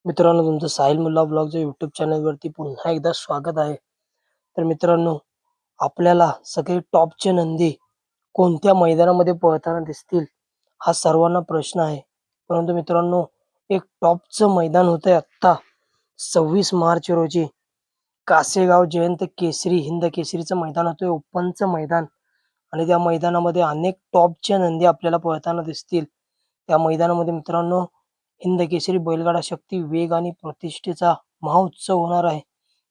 मित्रांनो, तुमचं साहिल मुल्ला ब्लॉगच्या यूट्यूब चॅनलवरती पुन्हा एकदा स्वागत आहे. तर मित्रांनो, आपल्याला सगळे टॉपचे नंदी कोणत्या मैदानामध्ये पळताना दिसतील, हा सर्वांना प्रश्न आहे. परंतु मित्रांनो, एक टॉपचं मैदान होतंय आत्ता 26 मार्च रोजी कासेगाव जयंत केसरी हिंद केसरीचं मैदान होतंय, ओपनचं मैदान. आणि त्या मैदानामध्ये अनेक टॉपच्या नंदी आपल्याला पळताना दिसतील. त्या मैदानामध्ये मित्रांनो, हिंद केसरी बैलगाडा शक्ती वेग आणि प्रतिष्ठेचा महोत्सव होणार आहे.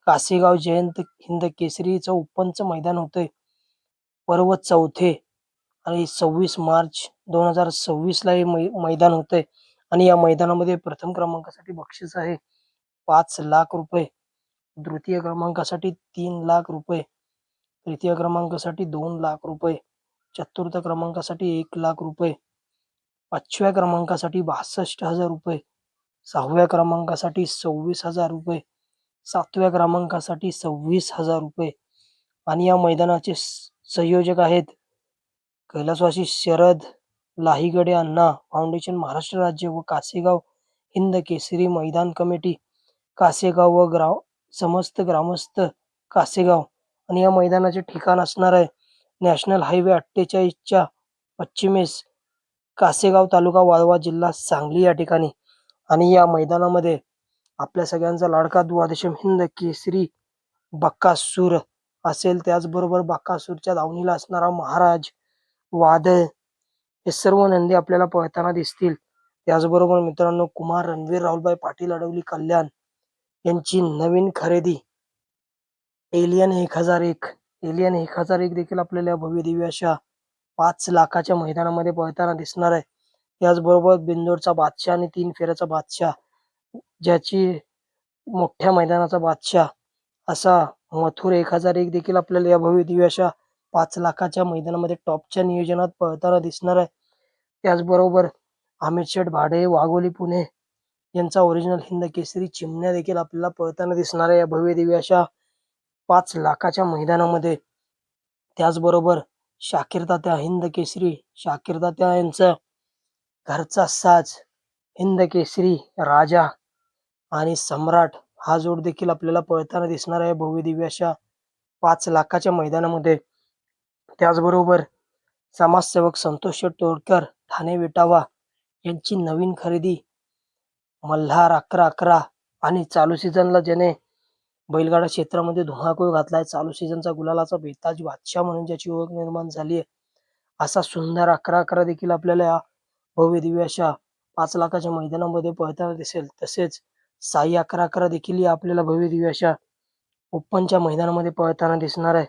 कासेगाव जयंत हिंद केसरीचं ओपनचं मैदान होतंय. पर्व चौथे आणि 26 मार्च 2026 ला हे मैदान होतंय. आणि या मैदानामध्ये प्रथम क्रमांकासाठी बक्षीस आहे 5 लाख रुपये, द्वितीय क्रमांकासाठी 3 लाख रुपये, तृतीय क्रमांकासाठी 2 लाख रुपये, चतुर्थ क्रमांकासाठी 1 लाख रुपये, 5व्या क्रमांकासाठी 62,000 रुपये, 6व्या क्रमांकासाठी 26,000 रुपये, 7व्या क्रमांकासाठी 26,000 रुपये. आणि या मैदानाचे संयोजक आहेत कैलासवासी शरद लाहीगडे अण्णा फाउंडेशन महाराष्ट्र राज्य व कासेगाव हिंद केसरी मैदान कमिटी कासेगाव व समस्त ग्रामस्थ कासेगाव. आणि या मैदानाचे ठिकाण असणार आहे नॅशनल हायवे 48च्या पश्चिमेस कासेगाव तालुका वाळवा जिल्हा सांगली या ठिकाणी. आणि या मैदानामध्ये आपल्या सगळ्यांचा लाडका द्वादशम हिंद केसरी बक्कासूर असेल, त्याचबरोबर बक्कासूरच्या दावणीला असणारा महाराज, वादळ, हे सर्व नंदी आपल्याला पळताना दिसतील. त्याचबरोबर मित्रांनो, कुमार रणवीर राहुलभाई पाटील अडवली कल्याण यांची नवीन खरेदी एलियन 1001 देखील आपल्याला भव्य दिव्य अशा 5 लाखाच्या मैदानामध्ये पळताना दिसणार आहे. त्याचबरोबर बिंदोडचा बादशाह आणि 3 फेऱ्याचा बादशाह, ज्याची मोठ्या मैदानाचा बादशाह असा मथुर 1001 देखील आपल्याला या भव्य दिव्य अशा 5 लाखाच्या मैदानामध्ये टॉपच्या नियोजनात पळताना दिसणार आहे. त्याचबरोबर अमित शेठ भाडे वाघोली पुणे यांचा ओरिजिनल हिंद केसरी चिमण्या देखील आपल्याला पळताना दिसणार आहे या भव्य दिव्य अशा 5 लाखाच्या मैदानामध्ये. त्याचबरोबर शाकीर तात्या हिंद केसरी, शाकीर तात्या यांचा घरचा साज हिंद केसरी राजा आणि सम्राट हा जोड देखील आपल्याला पळताना दिसणार आहे भव्य दिव्य अशा 5 लाखाच्या मैदानामध्ये. त्याचबरोबर समाजसेवक संतोष शेठ तोडकर ठाणे विटावा यांची नवीन खरेदी मल्हार 11-11 आणि चालू सीझनला ज्याने बैलगाडा क्षेत्रामध्ये धुमाकूळ घातलाय, चालू सीझनचा गुलालाचा बेताज बादशाह म्हणून ज्याची ओळख निर्माण झाली आहे, असा सुंदर 11-11 देखील आपल्याला या भव्य दिव्य अशा 5 लाखाच्या मैदानामध्ये पळताना दिसेल. तसेच साई 11-11 देखील या आपल्याला भव्य दिव्य अशा ओपनच्या मैदानामध्ये पळताना दिसणार आहे.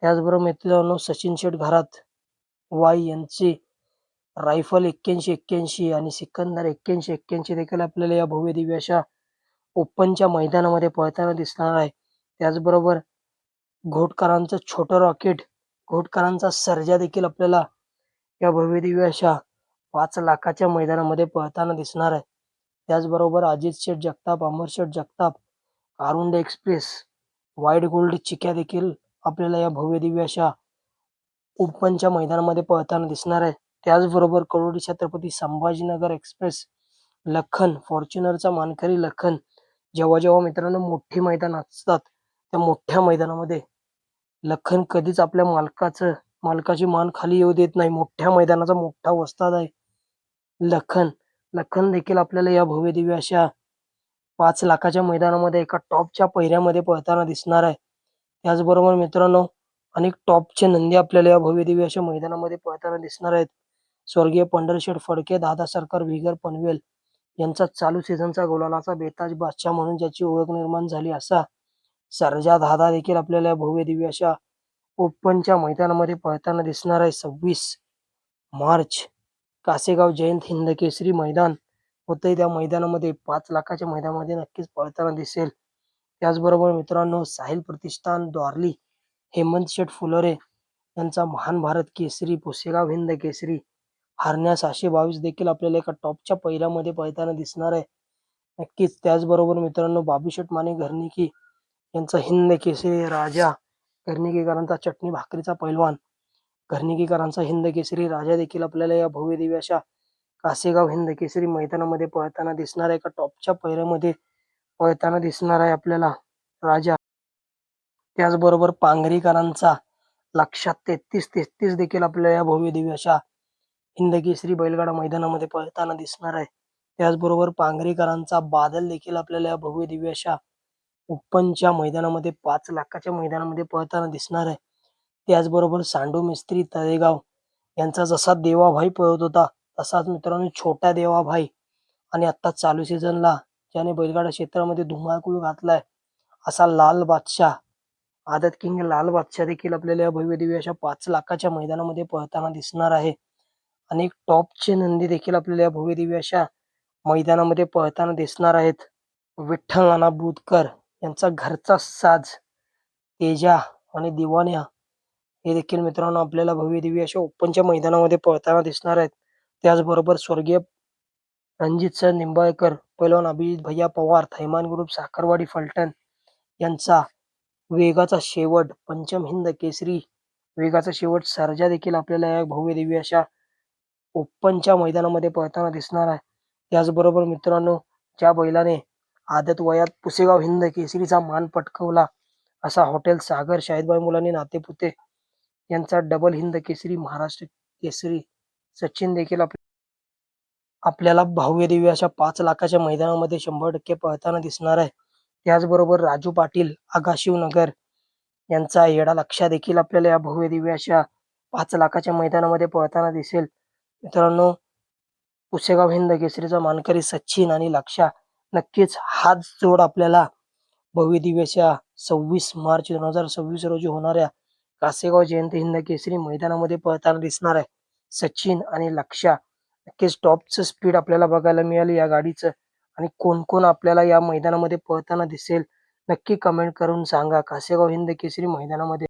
त्याचबरोबर मित्रांनो, सचिन शेठ घरात वाई यांची रायफल 81-81 आणि सिकंदर 81-81 देखील आपल्याला या भव्य दिव्य अशा ओपनच्या मैदानामध्ये पळताना दिसणार आहे. त्याचबरोबर घोटकरांचं छोटं रॉकेट, घोटकरांचा सर्जा देखील आपल्याला या भव्य दिव्य अशा 5 लाखाच्या मैदानामध्ये पळताना दिसणार आहे. त्याचबरोबर अजित शेठ जगताप, अमर शेठ जगताप, कारुंड एक्सप्रेस, व्हाईट गोल्ड चिक्या देखील आपल्याला या भव्य दिव्य अशा ओपनच्या मैदानामध्ये पळताना दिसणार आहे. त्याचबरोबर करोडी छत्रपती संभाजीनगर एक्सप्रेस, लखन, फॉर्च्युनरचा मानकरी लखन, जेव्हा जेव्हा मित्रांनो मोठी मैदान असतात, त्या मोठ्या मैदानामध्ये लखन कधीच आपल्या मालकाची मान खाली येऊ देत नाही. मोठ्या मैदानाचा मोठा वस्ताद आहे लखन. लखन देखील आपल्याला या भव्य दिव्य अशा 5 लाखाच्या मैदानामध्ये एका टॉपच्या पहिऱ्यामध्ये पळताना दिसणार आहे. त्याचबरोबर मित्रांनो, अनेक टॉपचे नंदी आपल्याला या भव्य दिव्य अशा मैदानामध्ये पळताना दिसणार आहेत. स्वर्गीय पंढरशेठ फडके, दादा सरकार विगर पनवेल यांचा चालू सीझनचा गुलालाचा बेताज बादशाह म्हणून ज्याची ओळख निर्माण झाली, असा सर्जा दादा देखील आपल्याला भव्य दिव्य अशा ओपनच्या मैदानामध्ये पळताना दिसणार आहे. 26 मार्च कासेगाव जयंत हिंद केसरी मैदान होतंय, त्या मैदानामध्ये 5 लाखाच्या मैदानामध्ये नक्कीच पळताना दिसेल. त्याचबरोबर मित्रांनो, साहिल प्रतिष्ठान द्वारली हेमंत शेठ फुलोरे यांचा महान भारत केसरी, पुसेगाव हिंद केसरी हरण्या 622 देखील आपल्याला एका टॉपच्या पहिल्यामध्ये पळताना दिसणार आहे नक्कीच. त्याचबरोबर मित्रांनो, बाबूशेठ माने घरनिकी यांचा हिंद केसरी राजा, घरनिकीकरांचा चटणी भाकरीचा पैलवान, घरनिकीकरांचा हिंद केसरी राजा देखील आपल्याला या भव्य दिव्य अशा कासेगाव हिंद केसरी मैदानामध्ये पळताना दिसणार आहे. एका टॉपच्या पैऱ्यामध्ये पळताना दिसणार आहे आपल्याला राजा. त्याचबरोबर पांगरीकरांचा लक्षात 33-33 देखील आपल्याला या भव्य दिव्य अशा हिंद केसरी बैलगाडा मैदानामध्ये पळताना दिसणार आहे. त्याचबरोबर पांगरीकरांचा बादल देखील आपल्याला या भव्य दिव्य अशा ओपनच्या मैदानामध्ये 5 लाखाच्या मैदानामध्ये पळताना दिसणार आहे. त्याचबरोबर सांडू मिस्त्री तळेगाव यांचा जसा देवाभाई पळत होता तसाच मित्रांनो छोटा देवाभाई आणि आता चालू सीझनला ज्याने बैलगाडा क्षेत्रामध्ये धुमाकूळ घातलाय असा लाल बादशाह, आदत किंग लाल बादशाह देखील आपल्याला या भव्य दिव्य अशा 5 लाखाच्या मैदानामध्ये पळताना दिसणार आहे. अनेक टॉपचे नंदी देखील आपल्याला या भव्य दिव्य अशा मैदानामध्ये पळताना दिसणार आहेत. विठ्ठल नाना बुधकर यांचा घरचा साज तेजा आणि दिवान्या हे देखील मित्रांनो आपल्याला भव्य दिव्य अशा ओपनच्या मैदानामध्ये पळताना दिसणार आहेत. त्याचबरोबर स्वर्गीय रणजित सर निंबाळकर, पैलवान अभिजित भैया पवार, थैमान ग्रुप साखरवाडी फलटण यांचा वेगाचा शेवट पंचम हिंद केसरी वेगाचा शेवट सर्जा देखील आपल्याला या भव्य दिव्य अशा ओपनच्या मैदानामध्ये पळताना दिसणार आहे. त्याचबरोबर मित्रांनो ज्या बैलाने आदत वयात पुसेगाव हिंद केसरीचा मान पटकावला असा हॉटेल सागर शाहिदबाई मुलांनी नातेपुते यांचा डबल हिंद केसरी महाराष्ट्र केसरी सचिन देखील आपल्याला भव्य दिव्य अशा 5 लाखाच्या मैदानामध्ये 100% पळताना दिसणार आहे. त्याचबरोबर राजू पाटील आगाशिवनगर यांचा येडा लक्षा देखील आपल्याला या भव्य दिव्य अशा 5 लाखाच्या मैदानामध्ये पळताना दिसेल. मित्रांनो पुसेगाव हिंद केसरीचा मानकरी सचिन आणि लक्षा नक्कीच हाच जोड आपल्याला भव्य दिव्य अशा 26 मार्च 2026 रोजी होणाऱ्या कासेगाव जयंती हिंद केसरी मैदानामध्ये पळताना दिसणार आहे. सचिन आणि लक्षा नक्कीच टॉपचं स्पीड आपल्याला बघायला मिळालं या गाडीचं. आणि कोण कोण आपल्याला या मैदानामध्ये पळताना दिसेल नक्की कमेंट करून सांगा. कासेगाव हिंद केसरी मैदानामध्ये